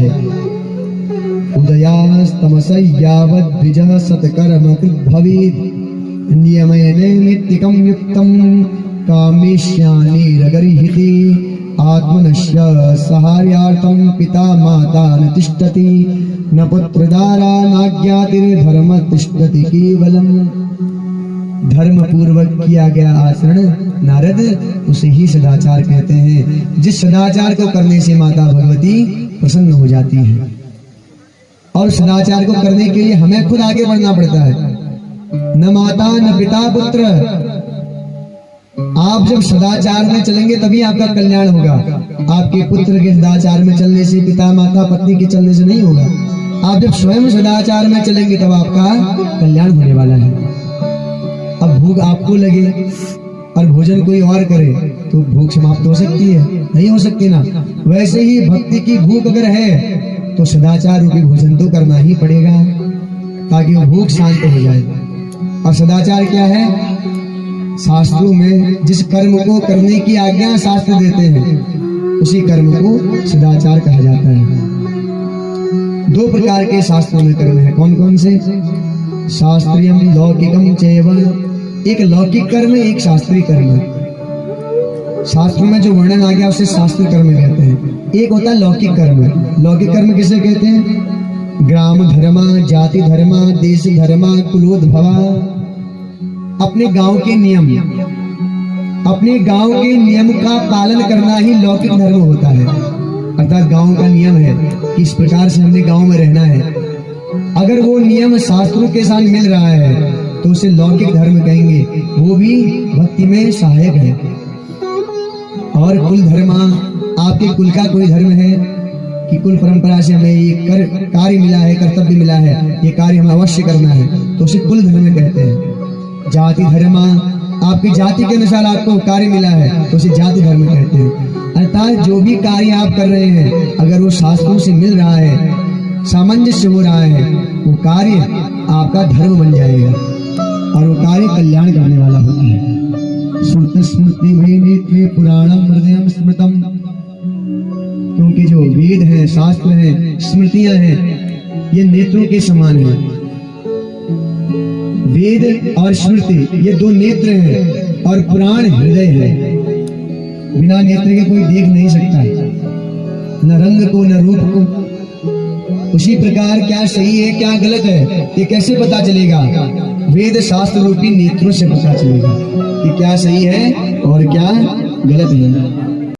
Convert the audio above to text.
है। उदयास्तमस यावद् द्विजः सत्कर्म कृद्भवेत् नियमेन नित्यकं युक्तं कामेष्यानिरगर्हिते आत्मनस्य सहार्यार्थं पिता माता न तिष्ठति न पुत्रदारा नाज्ञातिर्धर्म तिष्ठति केवलम्। धर्म पूर्वक किया गया आचरण नारद उसे ही सदाचार कहते हैं। जिस सदाचार को करने से माता भगवती प्रसन्न हो जाती है। और सदाचार को करने के लिए हमें खुद आगे बढ़ना पड़ता है, न माता न पिता पुत्र। आप जब सदाचार में चलेंगे तभी आपका कल्याण होगा। आपके पुत्र के सदाचार में चलने से, पिता माता पत्नी के चलने से नहीं होगा। आप जब स्वयं सदाचार में चलेंगे तब आपका कल्याण होने वाला है। अब भूख आपको लगे और भोजन कोई और करे तो भूख समाप्त हो सकती है? नहीं हो सकती ना। वैसे ही भक्ति की भूख अगर है तो सदाचार रूपी भोजन तो करना ही पड़ेगा ताकि वो भूख शांत हो जाए। और सदाचार क्या है? शास्त्रों में जिस कर्म को करने की आज्ञा शास्त्र देते हैं उसी कर्म को सदाचार कहा जाता है। दो प्रकार के शास्त्रों में कर्म है। कौन कौन से? शास्त्रीयम लौकिकम चैव। एक लौकिक कर्म, एक शास्त्रीय कर्म। शास्त्र में जो वर्णन आ गया उसे शास्त्रीय कर्म कहते हैं। एक होता है लौकिक कर्म। लौकिक कर्म किसे कहते हैं? ग्राम धर्मा, जाति धर्मा, देश धर्मा, कुलोद्भवा। अपने गांव के नियम, अपने गांव के नियम का पालन करना ही लौकिक धर्म होता है। अर्थात गांव का नियम है कि इस प्रकार से हमने गांव में रहना है। अगर वो नियम शास्त्रों के साथ मिल रहा है तो उसे लौकिक धर्म कहेंगे। वो भी भक्ति में सहायक है। और कुल धर्मा, आपके कुल का कोई धर्म है कि कुल परंपरा से हमें ये कार्य मिला है, कर्तव्य मिला है, ये कार्य हमें अवश्य करना है, तो उसे कुल धर्म कहते हैं। जाति धर्मा, आपकी जाति के अनुसार आपको कार्य मिला है तो उसे जाति धर्म कहते हैं। अर्थात जो भी कार्य आप कर रहे हैं अगर वो शास्त्रों से मिल रहा है, सामंजस्य हो रहा है, वो कार्य आपका धर्म बन जाएगा और वो कार्य कल्याण करने वाला होता है। स्मृति स्मृति नेत्रे पुराणम हृदयम स्मृतम। क्योंकि जो वेद हैं, शास्त्र हैं, स्मृतियां हैं, ये नेत्रों के समान हैं। वेद और स्मृति ये दो नेत्र हैं और पुराण हृदय है। बिना नेत्र के कोई देख नहीं सकता, न रंग को न रूप को। उसी प्रकार क्या सही है क्या गलत है ये कैसे पता चलेगा? वेद शास्त्र रूपी नेत्रों से पता चलेगा कि क्या सही है और क्या गलत है।